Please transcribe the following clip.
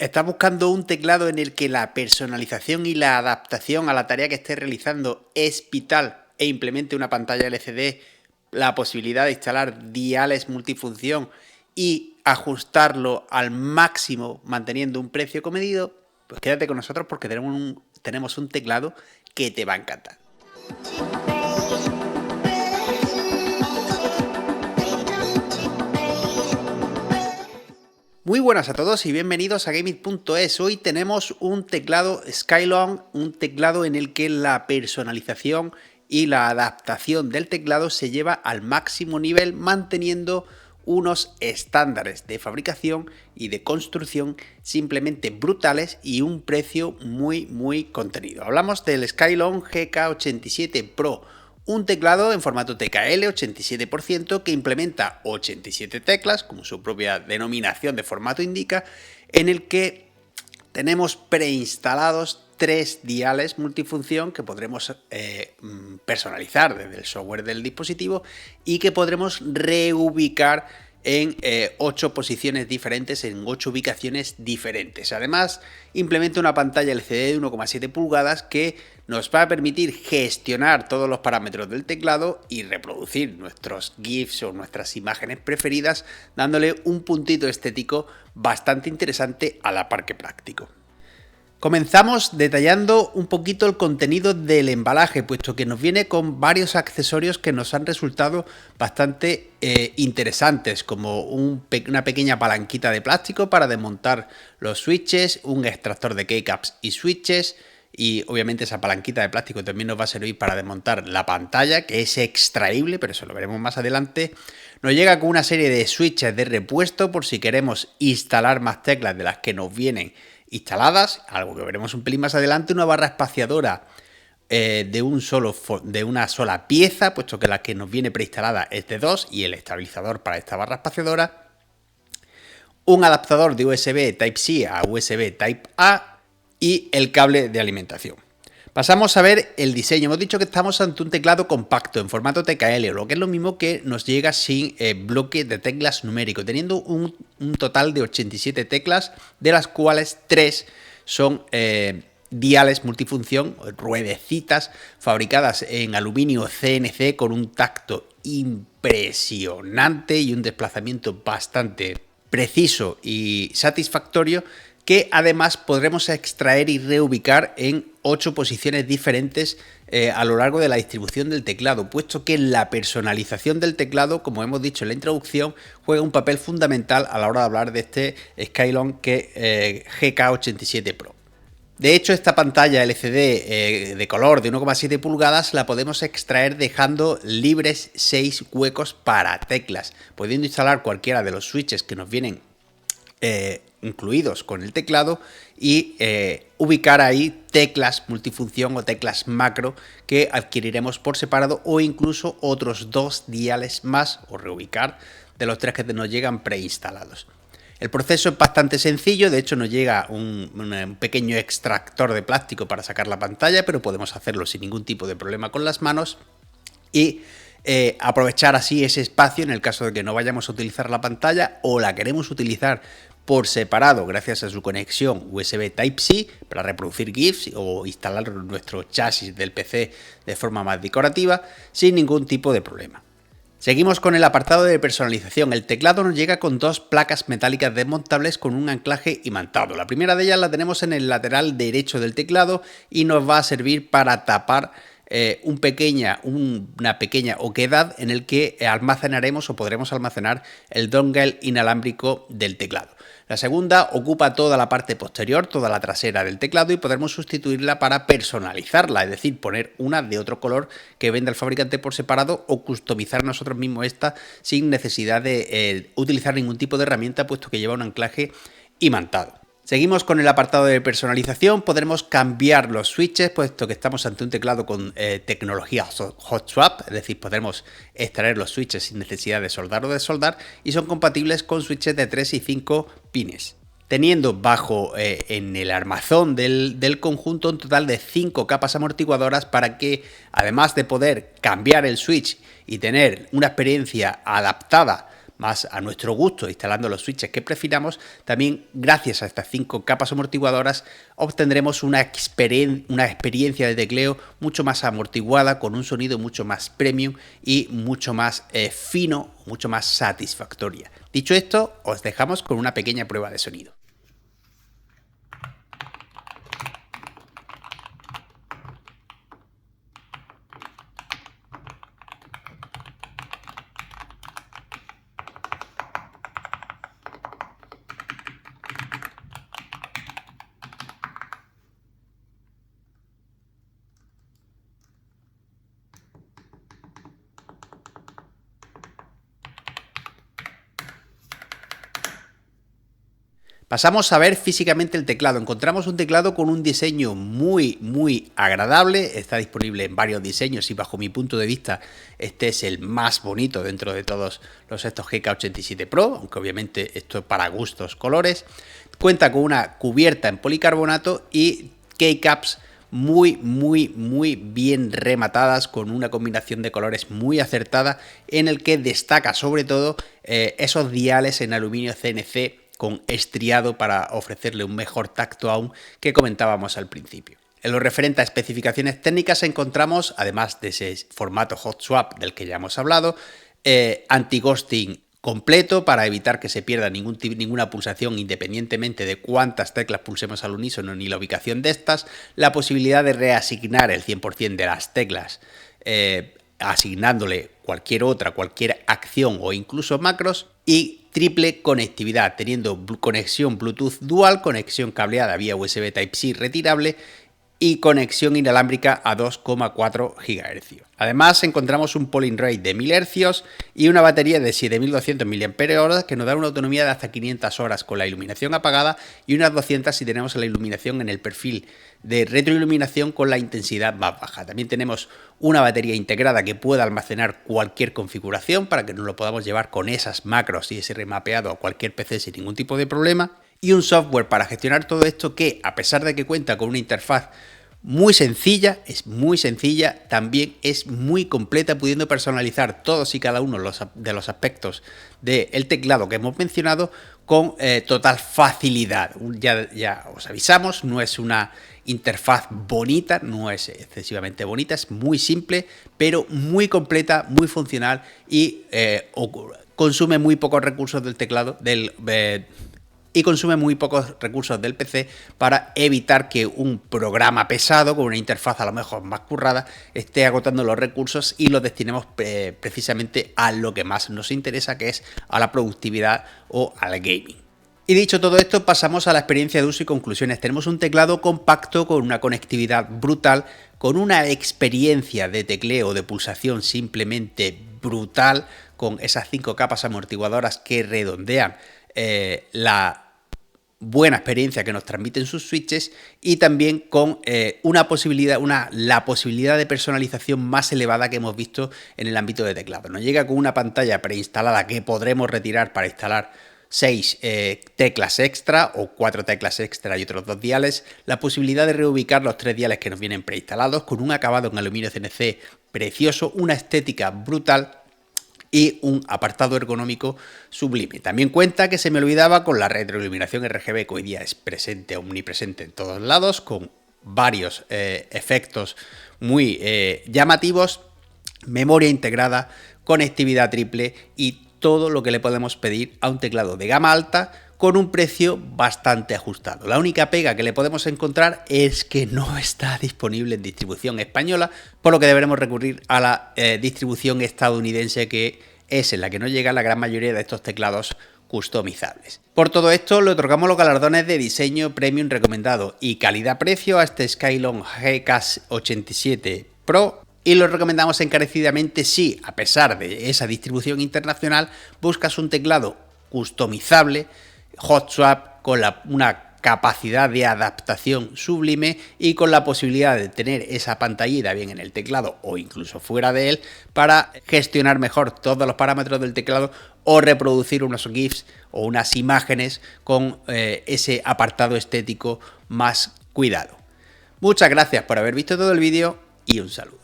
¿Estás buscando un teclado en el que la personalización y la adaptación a la tarea que estés realizando es vital e implemente una pantalla LCD, la posibilidad de instalar diales multifunción y ajustarlo al máximo manteniendo un precio comedido? Pues quédate con nosotros porque tenemos un teclado que te va a encantar. Muy buenas a todos y bienvenidos a Gameit.es. Hoy tenemos un teclado Skylone, un teclado en el que la personalización y la adaptación del teclado se lleva al máximo nivel, manteniendo unos estándares de fabricación y de construcción simplemente brutales y un precio muy contenido. Hablamos del Skylone GK87 Pro, un teclado en formato TKL 87% que implementa 87 teclas, como su propia denominación de formato indica, en el que tenemos preinstalados 3 diales multifunción que podremos personalizar desde el software del dispositivo y que podremos reubicar en 8 posiciones diferentes, en 8 ubicaciones diferentes. Además, implementa una pantalla LCD de 1,7 pulgadas que nos va a permitir gestionar todos los parámetros del teclado y reproducir nuestros GIFs o nuestras imágenes preferidas, dándole un puntito estético bastante interesante a la par que práctico. Comenzamos detallando un poquito el contenido del embalaje, puesto que nos viene con varios accesorios que nos han resultado bastante interesantes, como una pequeña palanquita de plástico para desmontar los switches, un extractor de keycaps y switches, y obviamente esa palanquita de plástico también nos va a servir para desmontar la pantalla, que es extraíble, pero eso lo veremos más adelante. Nos llega con una serie de switches de repuesto por si queremos instalar más teclas de las que nos vienen instaladas, algo que veremos un pelín más adelante, una barra espaciadora de una sola pieza, puesto que la que nos viene preinstalada es de 2 y el estabilizador para esta barra espaciadora, un adaptador de USB Type-C a USB Type-A y el cable de alimentación. Pasamos a ver el diseño. Hemos dicho que estamos ante un teclado compacto en formato TKL, o lo que es lo mismo que nos llega sin bloque de teclas numérico, teniendo un total de 87 teclas, de las cuales 3 son diales multifunción, ruedecitas fabricadas en aluminio CNC con un tacto impresionante y un desplazamiento bastante preciso y satisfactorio, que además podremos extraer y reubicar en 8 posiciones diferentes a lo largo de la distribución del teclado, puesto que la personalización del teclado, como hemos dicho en la introducción, juega un papel fundamental a la hora de hablar de este Skylone GK87 Pro. De hecho, esta pantalla LCD de color de 1,7 pulgadas la podemos extraer dejando libres 6 huecos para teclas, pudiendo instalar cualquiera de los switches que nos vienen incluidos con el teclado y ubicar ahí teclas multifunción o teclas macro que adquiriremos por separado, o incluso otros 2 diales más, o reubicar de los 3 que nos llegan preinstalados. El proceso es bastante sencillo, de hecho nos llega un pequeño extractor de plástico para sacar la pantalla, pero podemos hacerlo sin ningún tipo de problema con las manos y aprovechar así ese espacio en el caso de que no vayamos a utilizar la pantalla o la queremos utilizar por separado gracias a su conexión USB Type-C para reproducir GIFs o instalar nuestro chasis del PC de forma más decorativa sin ningún tipo de problema. Seguimos con el apartado de personalización. El teclado nos llega con 2 placas metálicas desmontables con un anclaje imantado. La primera de ellas la tenemos en el lateral derecho del teclado y nos va a servir para tapar una pequeña oquedad en el que almacenaremos o podremos almacenar el dongle inalámbrico del teclado. La segunda ocupa toda la parte posterior, toda la trasera del teclado, y podremos sustituirla para personalizarla, es decir, poner una de otro color que venda el fabricante por separado o customizar nosotros mismos esta sin necesidad de utilizar ningún tipo de herramienta, puesto que lleva un anclaje imantado. Seguimos con el apartado de personalización. Podremos cambiar los switches, puesto que estamos ante un teclado con tecnología hot swap, es decir, podremos extraer los switches sin necesidad de soldar o desoldar, y son compatibles con switches de 3 y 5 pines, teniendo en el armazón del conjunto un total de 5 capas amortiguadoras para que, además de poder cambiar el switch y tener una experiencia adaptada más a nuestro gusto, instalando los switches que prefiramos, también gracias a estas 5 capas amortiguadoras obtendremos una experiencia de tecleo mucho más amortiguada, con un sonido mucho más premium y mucho más fino, mucho más satisfactoria. Dicho esto, os dejamos con una pequeña prueba de sonido. Pasamos a ver físicamente el teclado. Encontramos un teclado con un diseño muy agradable. Está disponible en varios diseños y bajo mi punto de vista este es el más bonito dentro de todos estos GK87 Pro, aunque obviamente esto es para gustos colores. Cuenta con una cubierta en policarbonato y keycaps muy bien rematadas, con una combinación de colores muy acertada, en el que destaca sobre todo esos diales en aluminio CNC con estriado para ofrecerle un mejor tacto aún, que comentábamos al principio. En lo referente a especificaciones técnicas encontramos, además de ese formato hot swap del que ya hemos hablado, anti-ghosting completo para evitar que se pierda ninguna pulsación independientemente de cuántas teclas pulsemos al unísono ni la ubicación de estas, la posibilidad de reasignar el 100% de las teclas asignándole cualquier acción o incluso macros, y triple conectividad, teniendo conexión Bluetooth dual, conexión cableada vía USB Type-C retirable y conexión inalámbrica a 2,4 GHz. Además encontramos un polling rate de 1000 Hz y una batería de 7200 mAh que nos da una autonomía de hasta 500 horas con la iluminación apagada y unas 200 si tenemos la iluminación en el perfil de retroiluminación con la intensidad más baja. También tenemos una batería integrada que puede almacenar cualquier configuración para que nos lo podamos llevar con esas macros y ese remapeado a cualquier PC sin ningún tipo de problema. Y un software para gestionar todo esto que, a pesar de que cuenta con una interfaz muy sencilla, también es muy completa, pudiendo personalizar todos y cada uno de los aspectos del teclado que hemos mencionado con total facilidad. Ya os avisamos, no es una interfaz bonita, no es excesivamente bonita, es muy simple, pero muy completa, muy funcional y consume muy pocos recursos del teclado, del PC, para evitar que un programa pesado con una interfaz a lo mejor más currada esté agotando los recursos y los destinemos precisamente a lo que más nos interesa, que es a la productividad o al gaming. Y dicho todo esto, pasamos a la experiencia de uso y conclusiones. Tenemos un teclado compacto con una conectividad brutal, con una experiencia de tecleo, de pulsación simplemente brutal, con esas 5 capas amortiguadoras que redondean la buena experiencia que nos transmiten sus switches, y también con la posibilidad de personalización más elevada que hemos visto en el ámbito de teclado. Nos llega con una pantalla preinstalada que podremos retirar para instalar 6 teclas extra o 4 teclas extra y otros 2 diales, la posibilidad de reubicar los 3 diales que nos vienen preinstalados, con un acabado en aluminio CNC precioso, una estética brutal y un apartado ergonómico sublime. También cuenta, que se me olvidaba, con la retroiluminación RGB, que hoy día es omnipresente en todos lados, con varios efectos muy llamativos, memoria integrada, conectividad triple y todo lo que le podemos pedir a un teclado de gama alta con un precio bastante ajustado. La única pega que le podemos encontrar es que no está disponible en distribución española, por lo que deberemos recurrir a la distribución estadounidense, que es en la que nos llega la gran mayoría de estos teclados customizables. Por todo esto, le otorgamos los galardones de diseño premium recomendado y calidad-precio a este Skylon GK87 Pro, y lo recomendamos encarecidamente si, a pesar de esa distribución internacional, buscas un teclado customizable, hot swap, con una capacidad de adaptación sublime y con la posibilidad de tener esa pantallita bien en el teclado o incluso fuera de él para gestionar mejor todos los parámetros del teclado o reproducir unos GIFs o unas imágenes con ese apartado estético más cuidado. Muchas gracias por haber visto todo el vídeo y un saludo.